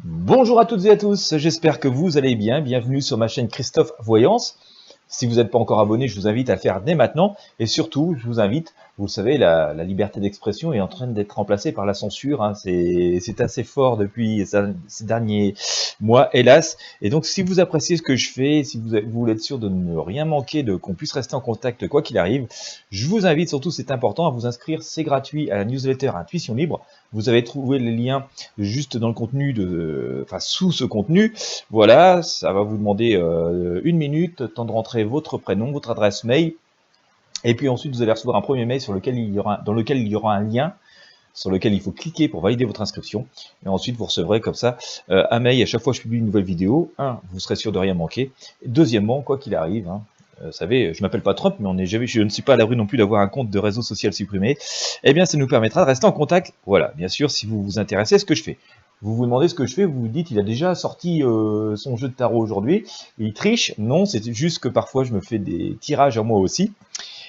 Bonjour à toutes et à tous, j'espère que vous allez bien. Bienvenue sur ma chaîne Christophe Voyance. Si vous n'êtes pas encore abonné, je vous invite à le faire dès maintenant. Et surtout, je vous invite, vous le savez, la liberté d'expression est en train d'être remplacée par la censure. Hein. C'est assez fort depuis ces derniers mois, hélas. Et donc, si vous appréciez ce que je fais, si vous voulez être sûr de ne rien manquer, qu'on puisse rester en contact quoi qu'il arrive, je vous invite surtout, c'est important, à vous inscrire. C'est gratuit à la newsletter Intuition Libre. Vous avez trouvé les liens juste dans le contenu, sous ce contenu. Voilà, ça va vous demander 1 minute, temps de rentrer votre prénom, votre adresse mail, et puis ensuite vous allez recevoir un premier mail dans lequel il y aura un lien sur lequel il faut cliquer pour valider votre inscription, et ensuite vous recevrez comme ça un mail à chaque fois que je publie une nouvelle vidéo. Vous serez sûr de rien manquer. Deuxièmement, quoi qu'il arrive, vous savez, je m'appelle pas Trump, mais je ne suis pas à l'abri non plus d'avoir un compte de réseau social supprimé. Eh bien, ça nous permettra de rester en contact. Voilà, bien sûr, si vous vous intéressez à ce que je fais. Vous vous demandez ce que je fais, vous vous dites, il a déjà sorti son jeu de tarot aujourd'hui, il triche. Non, c'est juste que parfois je me fais des tirages à moi aussi.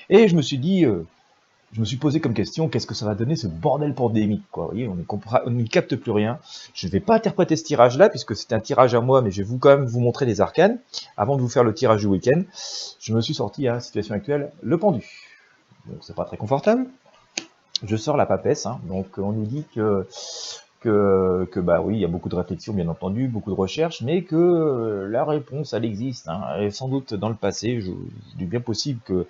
Et je me suis dit, je me suis posé comme question, qu'est-ce que ça va donner ce bordel pandémique, quoi. Vous voyez, on ne capte plus rien. Je ne vais pas interpréter ce tirage-là, puisque c'est un tirage à moi, mais je vais quand même vous montrer les arcanes. Avant de vous faire le tirage du week-end, je me suis sorti à la situation actuelle, le pendu. Donc c'est pas très confortable. Je sors la papesse, donc on nous dit que bah oui, il y a beaucoup de réflexions, bien entendu, beaucoup de recherches, mais que la réponse, elle existe. Et sans doute dans le passé, il est bien possible que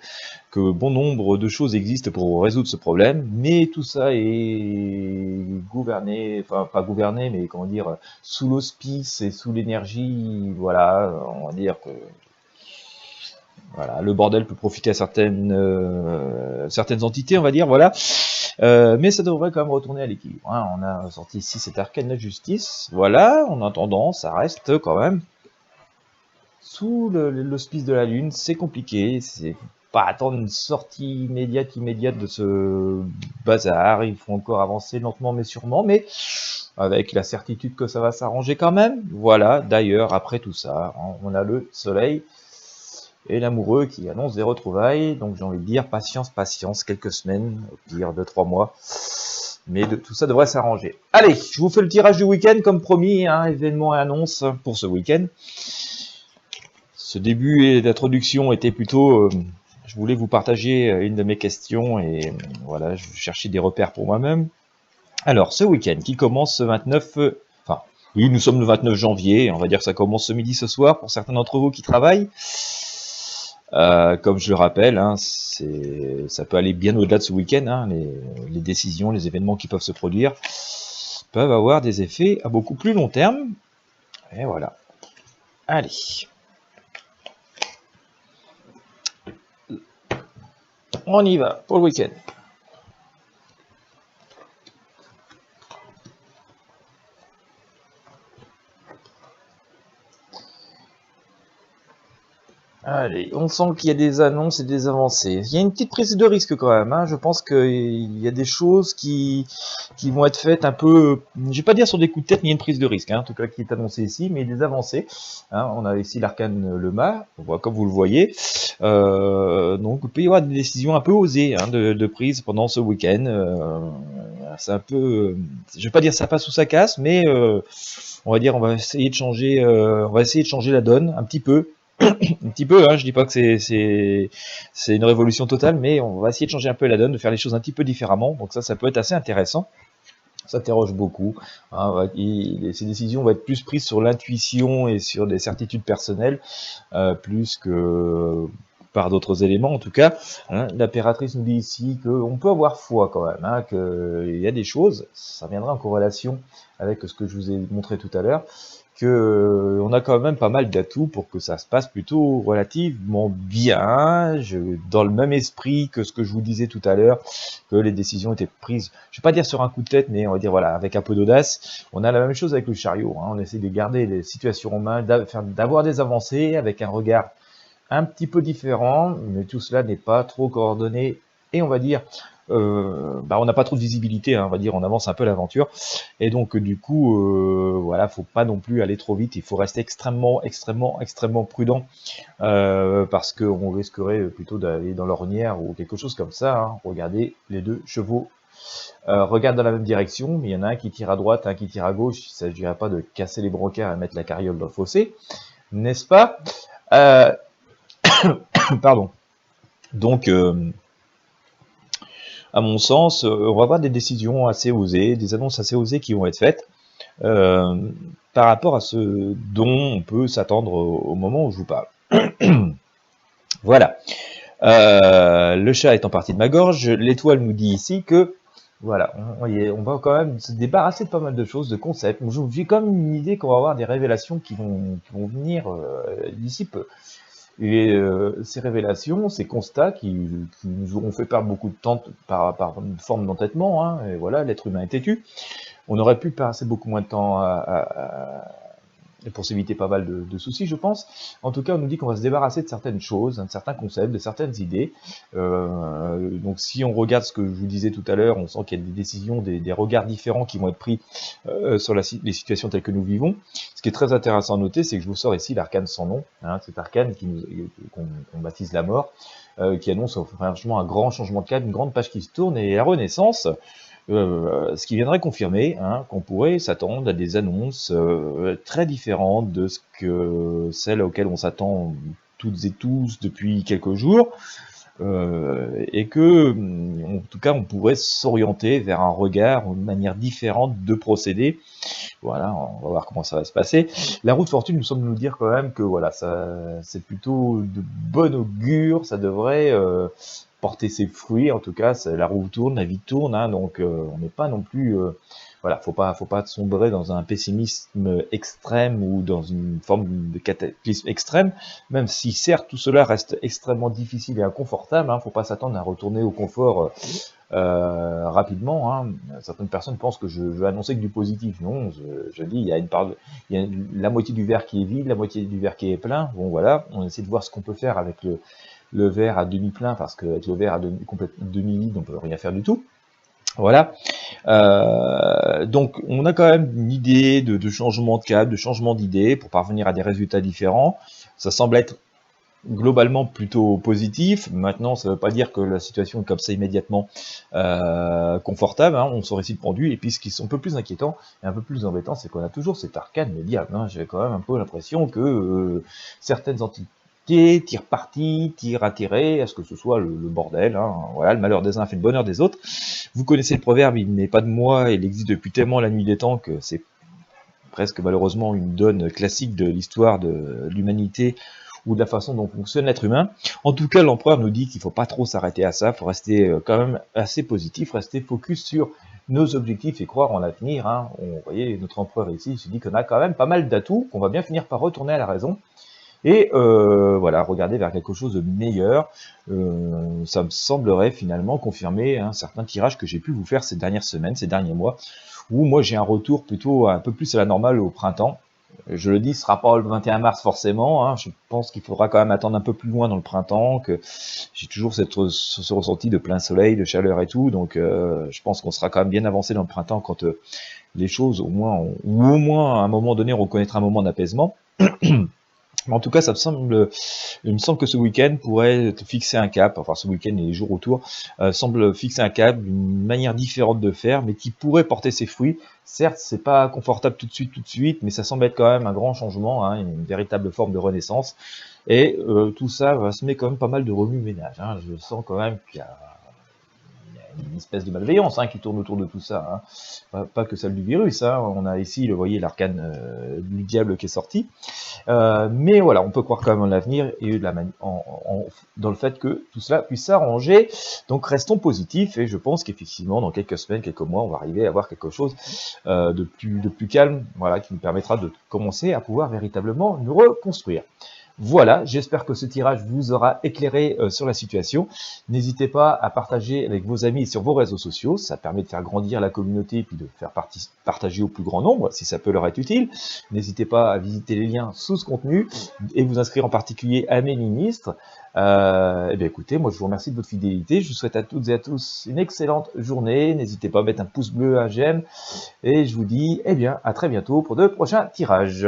bon nombre de choses existent pour résoudre ce problème, mais tout ça est gouverné, enfin pas gouverné, mais comment dire, sous l'auspice et sous l'énergie, voilà, on va dire que voilà, le bordel peut profiter à certaines entités, on va dire, voilà. Mais ça devrait quand même retourner à l'équilibre. On a sorti ici cet arcane de justice. Voilà, en attendant, ça reste quand même sous l'auspice de la Lune. C'est compliqué, c'est pas attendre une sortie immédiate de ce bazar. Il faut encore avancer lentement mais sûrement, mais avec la certitude que ça va s'arranger quand même. Voilà, d'ailleurs, après tout ça, on a le soleil et l'amoureux qui annonce des retrouvailles. Donc j'ai envie de dire patience, patience, quelques semaines, au pire 2-3 mois. Mais tout ça devrait s'arranger. Allez, je vous fais le tirage du week-end comme promis, événement et annonce pour ce week-end. Ce début d'introduction était plutôt... je voulais vous partager une de mes questions et voilà, je cherchais des repères pour moi-même. Alors, ce week-end qui commence ce 29... oui, nous sommes le 29 janvier, on va dire que ça commence ce midi, ce soir, pour certains d'entre vous qui travaillent. Comme je le rappelle, ça peut aller bien au-delà de ce week-end. Les décisions, les événements qui peuvent se produire peuvent avoir des effets à beaucoup plus long terme. Et voilà. Allez. On y va pour le week-end. Allez, on sent qu'il y a des annonces et des avancées. Il y a une petite prise de risque quand même. Je pense qu'il y a des choses qui vont être faites un peu, je vais pas dire sur des coups de tête, mais il y a une prise de risque, en tout cas qui est annoncée ici, mais des avancées. On a ici l'arcane le mât, on voit comme vous le voyez. Donc il peut y avoir des décisions un peu osées de prise pendant ce week-end. C'est un peu, je vais pas dire ça passe ou ça casse, mais on va dire on va essayer de changer la donne un petit peu. Un petit peu, je dis pas que c'est une révolution totale, mais on va essayer de changer un peu la donne, de faire les choses un petit peu différemment. Donc ça peut être assez intéressant. Ça s'interroge beaucoup. Ces décisions vont être plus prises sur l'intuition et sur des certitudes personnelles, plus que par d'autres éléments en tout cas. L'impératrice nous dit ici qu'on peut avoir foi quand même, qu'il y a des choses, ça viendra en corrélation avec ce que je vous ai montré tout à l'heure, on a quand même pas mal d'atouts pour que ça se passe plutôt relativement bien, dans le même esprit que ce que je vous disais tout à l'heure, que les décisions étaient prises, je vais pas dire sur un coup de tête, mais on va dire voilà, avec un peu d'audace. On a la même chose avec le chariot, on essaie de garder les situations en main, d'avoir des avancées avec un regard un petit peu différent, mais tout cela n'est pas trop coordonné, et on va dire, on n'a pas trop de visibilité, on va dire, on avance un peu l'aventure, et donc du coup, voilà, faut pas non plus aller trop vite, il faut rester extrêmement prudent, parce qu'on risquerait plutôt d'aller dans l'ornière ou quelque chose comme ça. Regardez les deux chevaux regardent dans la même direction, mais il y en a un qui tire à droite, un qui tire à gauche. Il ne s'agirait pas de casser les brancards et mettre la carriole dans le fossé, n'est-ce pas? Euh, Pardon. Donc, à mon sens, on va avoir des décisions assez osées, des annonces assez osées qui vont être faites euh, par rapport à ce dont on peut s'attendre au moment où je vous parle. Voilà. Le chat est en partie de ma gorge. L'étoile nous dit ici que voilà, on va quand même se débarrasser de pas mal de choses, de concepts. J'ai quand même une idée qu'on va avoir des révélations qui vont venir d'ici peu. Et ces révélations, ces constats qui nous auront fait perdre beaucoup de temps par une forme d'entêtement, hein, et voilà, l'être humain est têtu. On aurait pu passer beaucoup moins de temps pour s'éviter pas mal de soucis, je pense. En tout cas, on nous dit qu'on va se débarrasser de certaines choses, de certains concepts, de certaines idées. Donc si on regarde ce que je vous disais tout à l'heure, on sent qu'il y a des décisions, des regards différents qui vont être pris sur les situations telles que nous vivons. Ce qui est très intéressant à noter, c'est que je vous sors ici l'arcane sans nom, hein, cet arcane qu'on baptise la mort, qui annonce franchement un grand changement de cap, une grande page qui se tourne, et la renaissance, ce qui viendrait confirmer qu'on pourrait s'attendre à des annonces très différentes de celles auxquelles on s'attend toutes et tous depuis quelques jours, et que, en tout cas, on pourrait s'orienter vers un regard, une manière différente de procéder. Voilà, on va voir comment ça va se passer. La roue de fortune nous semble nous dire quand même que voilà, c'est plutôt de bon augure, ça devrait porter ses fruits. En tout cas, la roue tourne, la vie tourne, hein, donc on n'est pas non plus, voilà, faut pas sombrer dans un pessimisme extrême ou dans une forme de cataclysme extrême, même si certes tout cela reste extrêmement difficile et inconfortable. Faut pas s'attendre à retourner au confort rapidement. Certaines personnes pensent que je veux annoncer que du positif. Non, je dis il y a la moitié du verre qui est vide, la moitié du verre qui est plein. Bon voilà, on essaie de voir ce qu'on peut faire avec le verre à demi plein, parce qu'avec le verre à demi vide, on peut rien faire du tout. Voilà. Donc on a quand même une idée de changement de cap, de changement d'idée pour parvenir à des résultats différents. Ça semble être globalement plutôt positif. Maintenant, ça ne veut pas dire que la situation est comme ça immédiatement confortable. On se récite pendu. Et puis, ce qui est un peu plus inquiétant et un peu plus embêtant, c'est qu'on a toujours cet arcane médial. J'ai quand même un peu l'impression que certaines entités tirent parti, tirent attiré à ce que ce soit le bordel. Voilà, le malheur des uns fait le bonheur des autres. Vous connaissez le proverbe, il n'est pas de moi, il existe depuis tellement la nuit des temps que c'est presque malheureusement une donne classique de l'histoire de l'humanité ou de la façon dont fonctionne l'être humain. En tout cas, l'empereur nous dit qu'il ne faut pas trop s'arrêter à ça, il faut rester quand même assez positif, rester focus sur nos objectifs et croire en l'avenir. Vous voyez, notre empereur ici, il se dit qu'on a quand même pas mal d'atouts, qu'on va bien finir par retourner à la raison. Et voilà, regarder vers quelque chose de meilleur. Ça me semblerait finalement confirmer certains tirages que j'ai pu vous faire ces dernières semaines, ces derniers mois, où moi j'ai un retour plutôt un peu plus à la normale au printemps. Je le dis, ce sera pas le 21 mars forcément. Je pense qu'il faudra quand même attendre un peu plus loin dans le printemps, que j'ai toujours ce ressenti de plein soleil, de chaleur et tout. Donc je pense qu'on sera quand même bien avancé dans le printemps quand les choses, au moins à un moment donné, on reconnaîtra un moment d'apaisement. Mais en tout cas, il me semble que ce week-end pourrait fixer un cap, enfin ce week-end et les jours autour, semble fixer un cap, une manière différente de faire, mais qui pourrait porter ses fruits. Certes, c'est pas confortable tout de suite, mais ça semble être quand même un grand changement, une véritable forme de renaissance. Et tout ça va semer quand même pas mal de remue-ménage. Je sens quand même qu'il y a une espèce de malveillance qui tourne autour de tout ça. Pas que celle du virus. On a ici, vous voyez, l'arcane du diable qui est sorti. Mais voilà, on peut croire quand même en l'avenir et dans le fait que tout cela puisse s'arranger. Donc restons positifs et je pense qu'effectivement, dans quelques semaines, quelques mois, on va arriver à avoir quelque chose de plus calme, voilà, qui nous permettra de commencer à pouvoir véritablement nous reconstruire. Voilà, j'espère que ce tirage vous aura éclairé sur la situation. N'hésitez pas à partager avec vos amis sur vos réseaux sociaux, ça permet de faire grandir la communauté et puis de faire partager au plus grand nombre si ça peut leur être utile. N'hésitez pas à visiter les liens sous ce contenu et vous inscrire en particulier à mes ministres. Écoutez, moi je vous remercie de votre fidélité, je vous souhaite à toutes et à tous une excellente journée. N'hésitez pas à mettre un pouce bleu, un j'aime et je vous dis à très bientôt pour de prochains tirages.